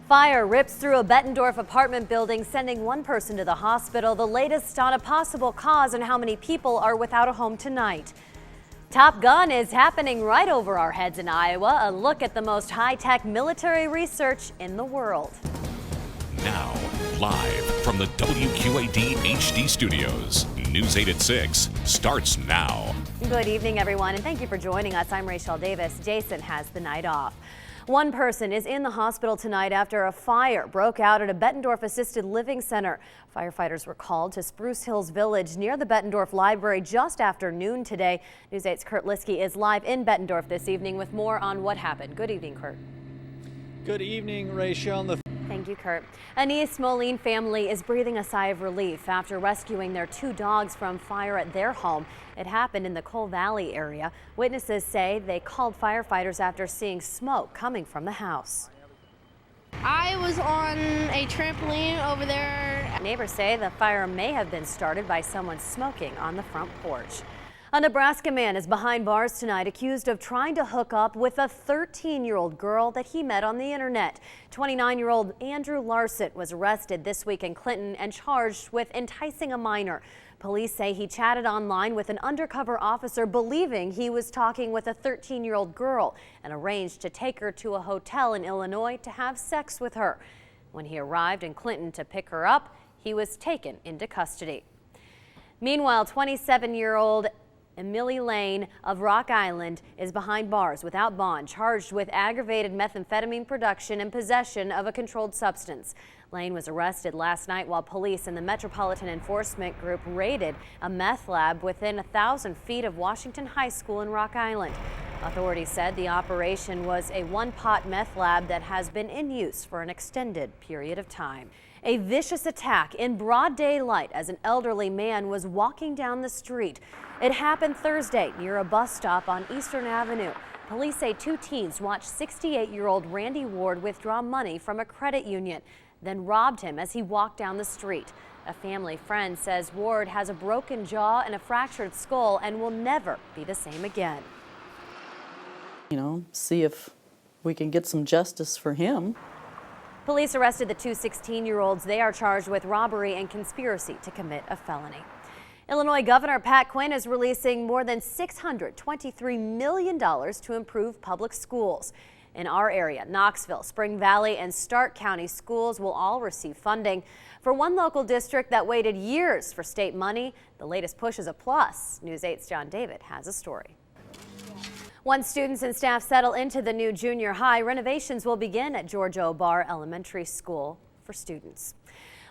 Fire rips through a Bettendorf apartment building, sending one person to the hospital. The latest on a possible cause and how many people are without a home tonight. Top Gun is happening right over our heads in Iowa. A look at the most high-tech military research in the world. Now, live from the WQAD HD studios, News 8 at 6 starts now. Good evening, everyone, and thank you for joining us. I'm RaeChelle Davis. Jason has the night off. One person is in the hospital tonight after a fire broke out at a Bettendorf assisted living center. Firefighters were called to Spruce Hills Village near the Bettendorf Library just after noon today. News 8's Kurt Liskey is live in Bettendorf this evening with more on what happened. Good evening, Kurt. Good evening, RaeChelle. Thank you, Kurt. An East Moline family is breathing a sigh of relief after rescuing their two dogs from fire at their home. It happened in the Coal Valley area. Witnesses say they called firefighters after seeing smoke coming from the house. I was on a trampoline over there. Neighbors say the fire may have been started by someone smoking on the front porch. A Nebraska man is behind bars tonight, accused of trying to hook up with a 13-year-old girl that he met on the internet. 29-year-old Andrew Larson was arrested this week in Clinton and charged with enticing a minor. Police say he chatted online with an undercover officer, believing he was talking with a 13-year-old girl, and arranged to take her to a hotel in Illinois to have sex with her. When he arrived in Clinton to pick her up, he was taken into custody. Meanwhile, 27-year-old Emilie Lane of Rock Island is behind bars without bond, charged with aggravated methamphetamine production and possession of a controlled substance. Lane was arrested last night while police and the Metropolitan Enforcement Group raided a meth lab within 1,000 feet of Washington High School in Rock Island. Authorities said the operation was a one-pot meth lab that has been in use for an extended period of time. A vicious attack in broad daylight as an elderly man was walking down the street. It happened Thursday near a bus stop on Eastern Avenue. Police say two teens watched 68-year-old Randy Ward withdraw money from a credit union, then robbed him as he walked down the street. A family friend says Ward has a broken jaw and a fractured skull and will never be the same again. You know, see if we can get some justice for him. Police arrested the two 16-year-olds. They are charged with robbery and conspiracy to commit a felony. Illinois Governor Pat Quinn is releasing more than $623 million to improve public schools. In our area, Knoxville, Spring Valley, and Stark County schools will all receive funding. For one local district that waited years for state money, the latest push is a plus. News 8's John David has a story. Once students and staff settle into the new junior high, renovations will begin at George O. Barr Elementary School for students.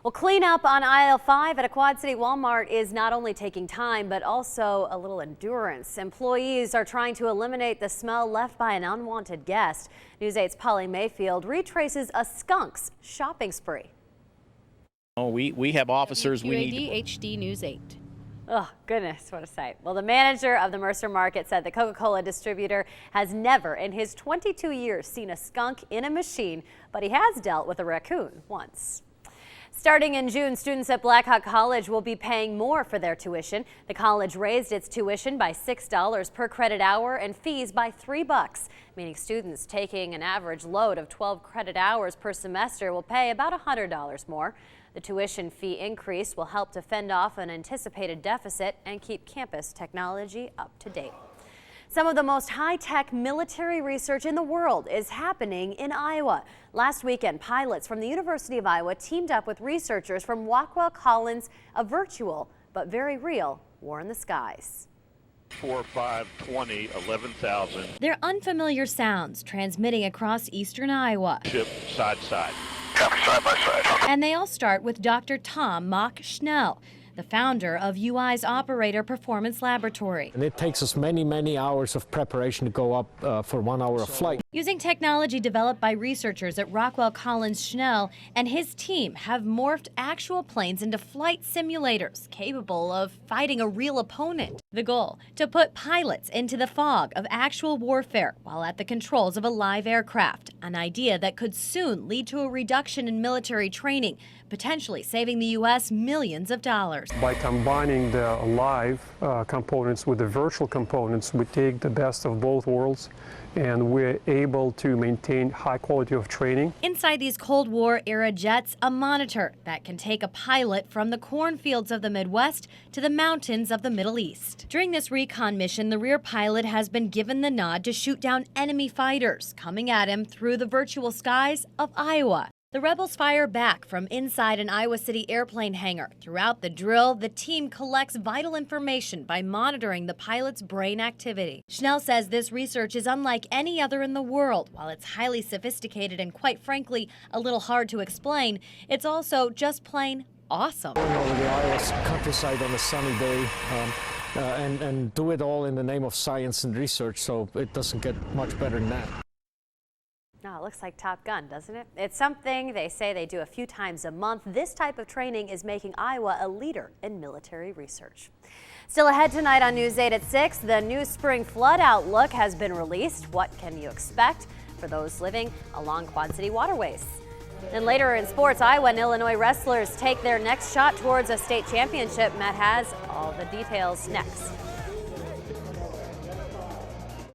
Well, cleanup on aisle 5 at a Quad City Walmart is not only taking time, but also a little endurance. Employees are trying to eliminate the smell left by an unwanted guest. News 8's Polly Mayfield retraces a skunk's shopping spree. Oh, we have officers. We need HD News 8. Oh, goodness, what a sight. Well, the manager of the Mercer Market said the Coca-Cola distributor has never in his 22 years seen a skunk in a machine, but he has dealt with a raccoon once. Starting in June, students at Blackhawk College will be paying more for their tuition. The college raised its tuition by $6 per credit hour and fees by $3, meaning students taking an average load of 12 credit hours per semester will pay about $100 more. The tuition fee increase will help to fend off an anticipated deficit and keep campus technology up to date. Some of the most high-tech military research in the world is happening in Iowa. Last weekend, pilots from the University of Iowa teamed up with researchers from Rockwell Collins, a virtual but very real war in the skies. 4, 5, 20, 11,000. They're unfamiliar sounds transmitting across eastern Iowa. Ship side to side. Copy, side by side. And they all start with Dr. Tom Mock-Schnell, the founder of UI's Operator Performance Laboratory. And it takes us many hours of preparation to go up for 1 hour of flight. Using technology developed by researchers at Rockwell Collins, Schnell and his team have morphed actual planes into flight simulators capable of fighting a real opponent. The goal, to put pilots into the fog of actual warfare while at the controls of a live aircraft, an idea that could soon lead to a reduction in military training, potentially saving the U.S. millions of dollars. fighters. By combining the live components with the virtual components, we take the best of both worlds, and we're able to maintain high quality of training. Inside these Cold War era jets, a monitor that can take a pilot from the cornfields of the Midwest to the mountains of the Middle East. During this recon mission, the rear pilot has been given the nod to shoot down enemy fighters coming at him through the virtual skies of Iowa. The rebels fire back from inside an Iowa City airplane hangar. Throughout the drill, the team collects vital information by monitoring the pilot's brain activity. Schnell says this research is unlike any other in the world. While it's highly sophisticated and quite frankly a little hard to explain, it's also just plain awesome. Going over the Iowa countryside on a sunny day and do it all in the name of science and research, so it doesn't get much better than that. Oh, it looks like Top Gun, doesn't it? It's something they say they do a few times a month. This type of training is making Iowa a leader in military research. Still ahead tonight on News 8 at 6, the new spring flood outlook has been released. What can you expect for those living along Quad City waterways? And later in sports, Iowa and Illinois wrestlers take their next shot towards a state championship. Matt has all the details next.